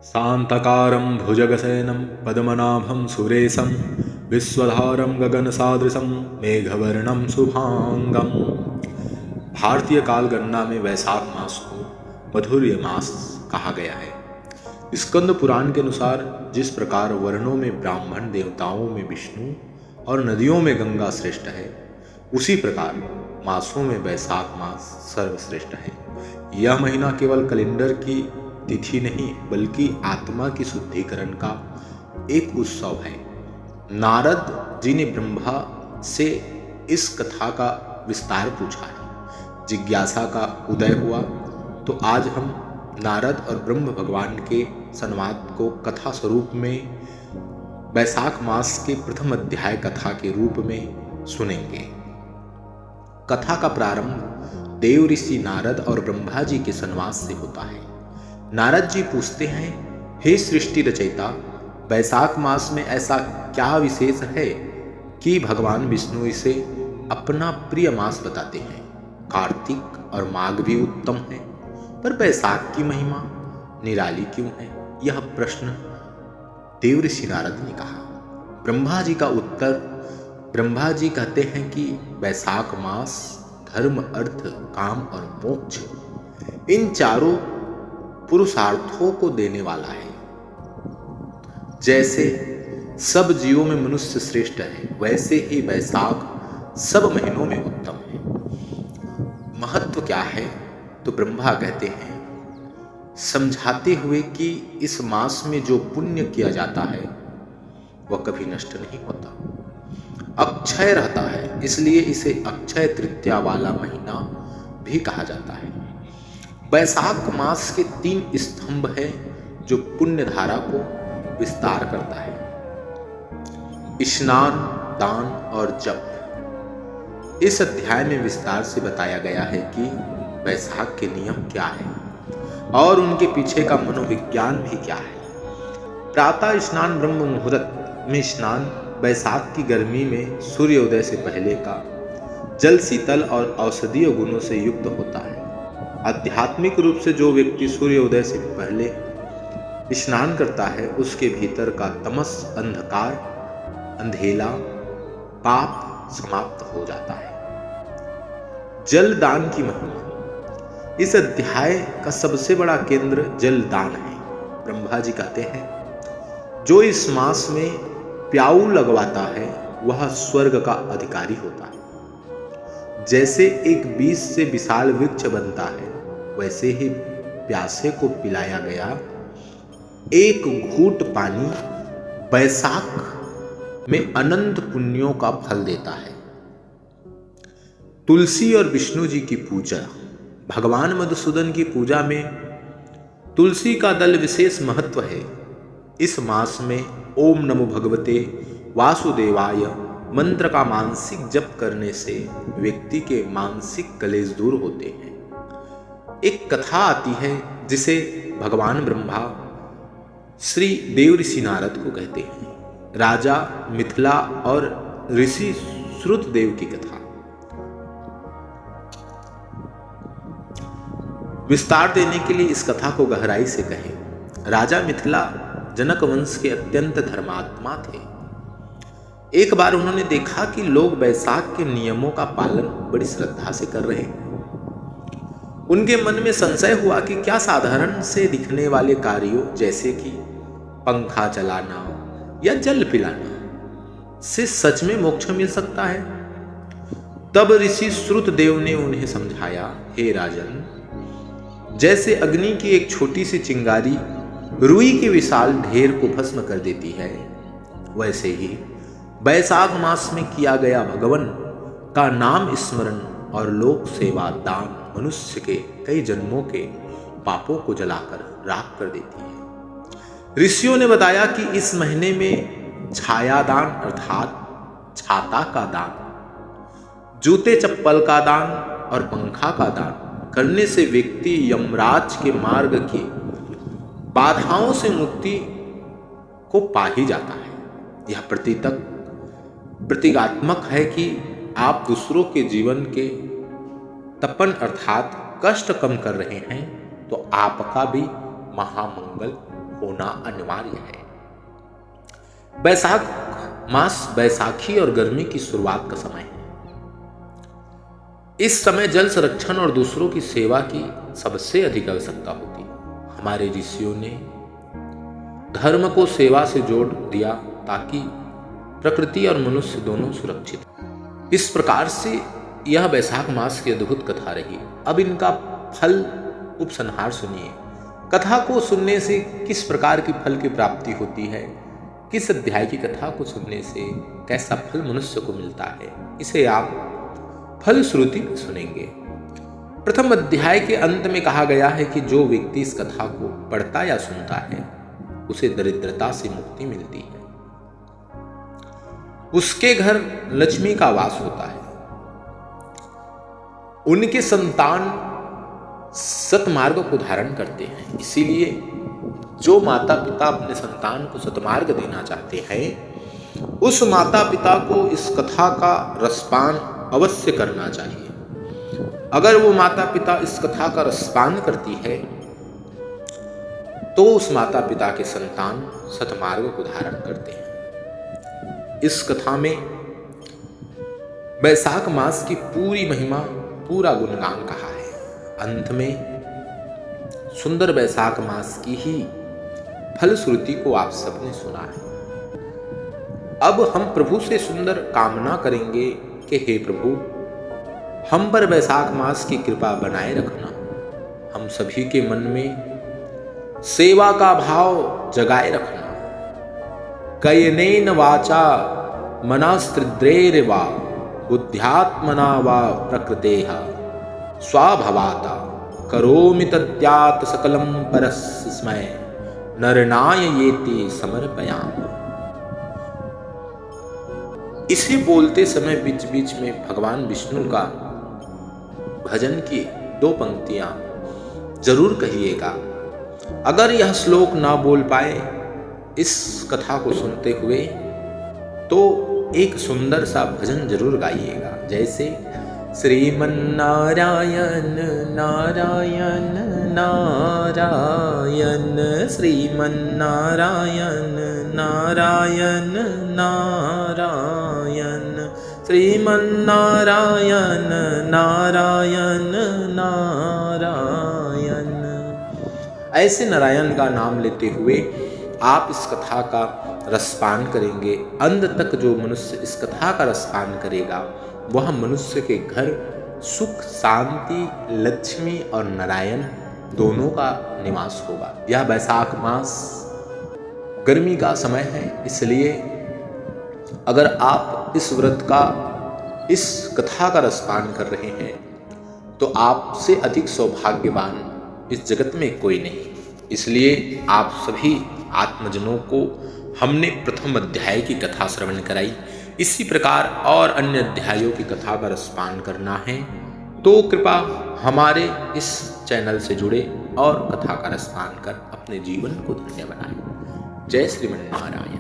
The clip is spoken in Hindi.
शान्तकारं भुजगशयनं पद्मनाभं सुरेशं विश्वधारं गगनसादृशं मेघवर्णं शुभांगं। भारतीय कालगणना में वैशाख मास को मधुर्य मास कहा गया है। स्कंद पुराण के अनुसार जिस प्रकार वर्णों में ब्राह्मण, देवताओं में विष्णु और नदियों में गंगा श्रेष्ठ है, उसी प्रकार मासों में वैशाख मास सर्वश्रेष्ठ है। यह महीना केवल कैलेंडर की तिथि नहीं बल्कि आत्मा की शुद्धिकरण का एक उत्सव है। नारद जी ने ब्रह्मा से इस कथा का विस्तार पूछा है। जिज्ञासा का उदय हुआ तो आज हम नारद और ब्रह्म भगवान के संवाद को कथा स्वरूप में वैशाख मास के प्रथम अध्याय कथा के रूप में सुनेंगे। कथा का प्रारंभ देव ऋषि नारद और ब्रह्मा जी के संवाद से होता है। नारद जी पूछते हैं, हे सृष्टि रचयिता, वैशाख मास में ऐसा क्या विशेष है कि भगवान विष्णु इसे अपना प्रिय मास बताते हैं। कार्तिक और माघ भी उत्तम है, पर वैशाख की महिमा निराली क्यों है? यह प्रश्न देव ऋषि नारद ने कहा। ब्रह्मा जी का उत्तर, ब्रह्मा जी कहते हैं कि वैशाख मास धर्म, अर्थ, काम और मोक्ष इन चारों पुरुषार्थों को देने वाला है। जैसे सब जीवों में मनुष्य श्रेष्ठ है, वैसे ही वैशाख सब महीनों में उत्तम है। महत्व क्या है? तो ब्रह्मा कहते हैं, समझाते हुए कि इस मास में जो पुण्य किया जाता है वह कभी नष्ट नहीं होता, अक्षय रहता है। इसलिए इसे अक्षय तृतीया वाला महीना भी कहा जाता है। वैशाख मास के 3 स्तंभ हैं जो पुण्य धारा को विस्तार करता है: स्नान, दान और जप। इस अध्याय में विस्तार से बताया गया है कि वैशाख के नियम क्या है और उनके पीछे का मनोविज्ञान भी क्या है। प्रातः स्नान, ब्रह्म मुहूर्त में स्नान वैशाख की गर्मी में सूर्योदय से पहले का जल शीतल और औषधीय गुणों से युक्त होता है। आध्यात्मिक रूप से जो व्यक्ति सूर्योदय से पहले स्नान करता है, उसके भीतर का तमस, अंधकार, अंधेला, पाप समाप्त हो जाता है। जलदान की महिमा। इस अध्याय का सबसे बड़ा केंद्र जलदान है। ब्रह्मा जी कहते हैं, जो इस मास में प्याऊ लगवाता है वह स्वर्ग का अधिकारी होता है। जैसे एक बीज से विशाल वृक्ष बनता है, वैसे ही प्यासे को पिलाया गया एक घूंट पानी वैशाख में अनंत पुण्यों का फल देता है। तुलसी और विष्णु जी की पूजा। भगवान मधुसूदन की पूजा में तुलसी का दल विशेष महत्व है। इस मास में ओम नमो भगवते वासुदेवाय मंत्र का मानसिक जप करने से व्यक्ति के मानसिक कलेश दूर होते हैं। एक कथा आती है जिसे भगवान ब्रह्मा श्री देव ऋषि नारद को कहते हैं। राजा मिथिला और ऋषि श्रुतदेव की कथा। विस्तार देने के लिए इस कथा को गहराई से कहें। राजा मिथिला जनक वंश के अत्यंत धर्मात्मा थे। एक बार उन्होंने देखा कि लोग वैशाख के नियमों का पालन बड़ी श्रद्धा से कर रहे हैं। उनके मन में संशय हुआ कि क्या साधारण से दिखने वाले कार्यों जैसे कि पंखा चलाना या जल पिलाना से सच में मोक्ष मिल सकता है? तब ऋषि श्रुतदेव ने उन्हें समझाया, हे राजन, जैसे अग्नि की एक छोटी सी चिंगारी रुई के विशाल ढेर को भस्म कर देती है, वैसे ही वैशाख मास में किया गया भगवान का नाम स्मरण और लोक सेवा दान मनुष्य के कई जन्मों के पापों को जलाकर राख कर देती है। ऋषियों ने बताया कि इस महीने में छायादान अर्थात छाता का दान, जूते चप्पल का दान और पंखा का दान करने से व्यक्ति यमराज के मार्ग की बाधाओं से मुक्ति को पा ही जाता है। यह प्रतीकात्मक है कि आप दूसरों के जीवन के तपन अर्थात कष्ट कम कर रहे हैं तो आपका भी महामंगल होना अनिवार्य है। वैशाख मास बैसाखी और गर्मी की शुरुआत का समय है। इस समय जल संरक्षण और दूसरों की सेवा की सबसे अधिक आवश्यकता होती है। हमारे ऋषियों ने धर्म को सेवा से जोड़ दिया ताकि प्रकृति और मनुष्य दोनों सुरक्षित हो। इस प्रकार से यह वैशाख मास की अद्भुत कथा रही। अब इनका फल उपसंहार सुनिए। कथा को सुनने से किस प्रकार की फल की प्राप्ति होती है, किस अध्याय की कथा को सुनने से कैसा फल मनुष्य को मिलता है, इसे आप फलश्रुति में सुनेंगे। प्रथम अध्याय के अंत में कहा गया है कि जो व्यक्ति इस कथा को पढ़ता या सुनता है उसे दरिद्रता से मुक्ति मिलती है, उसके घर लक्ष्मी का वास होता है, उनके संतान सतमार्ग को धारण करते हैं। इसीलिए जो माता पिता अपने संतान को सतमार्ग देना चाहते हैं उस माता पिता को इस कथा का रसपान अवश्य करना चाहिए। अगर वो माता पिता इस कथा का रसपान करती है तो उस माता पिता के संतान सतमार्ग को धारण करते हैं। इस कथा में वैशाख मास की पूरी महिमा, पूरा गुणगान कहा है। अंत में सुंदर वैशाख मास की ही फलश्रुति को आप सबने सुना है। अब हम प्रभु से सुंदर कामना करेंगे कि हे प्रभु, हम पर वैशाख मास की कृपा बनाए रखना। हम सभी के मन में सेवा का भाव जगाए रखना। कयनेन वाचा मनास्त्रिद्रेर्वा बुद्ध्यात्मना वा प्रकृतेः स्वाभवाता करोमि तद्यात् सकलं परस्मै नरनाययेति समर्पयामि। इसे बोलते समय बीच बीच में भगवान विष्णु का भजन की 2 पंक्तियां जरूर कहिएगा। अगर यह श्लोक ना बोल पाए इस कथा को सुनते हुए तो एक सुंदर सा भजन जरूर गाइएगा, जैसे श्रीमन्नारायण नारायण नारायण श्रीमन्नारायण नारायण नारायण श्रीमन्नारायण नारायण नारायण। ऐसे नारायण का नाम लेते हुए आप इस कथा का रसपान करेंगे। अंत तक जो मनुष्य इस कथा का रसपान करेगा वह मनुष्य के घर सुख, शांति, लक्ष्मी और नारायण दोनों का निवास होगा। यह वैशाख मास गर्मी का समय है, इसलिए अगर आप इस व्रत का, इस कथा का रसपान कर रहे हैं तो आपसे अधिक सौभाग्यवान इस जगत में कोई नहीं। इसलिए आप सभी आत्मजनों को हमने प्रथम अध्याय की कथा श्रवण कराई। इसी प्रकार और अन्य अध्यायों की कथा का रसपान करना है तो कृपा हमारे इस चैनल से जुड़े और कथा का रसपान कर अपने जीवन को धन्य बनाएं। जय श्रीमन्नारायण।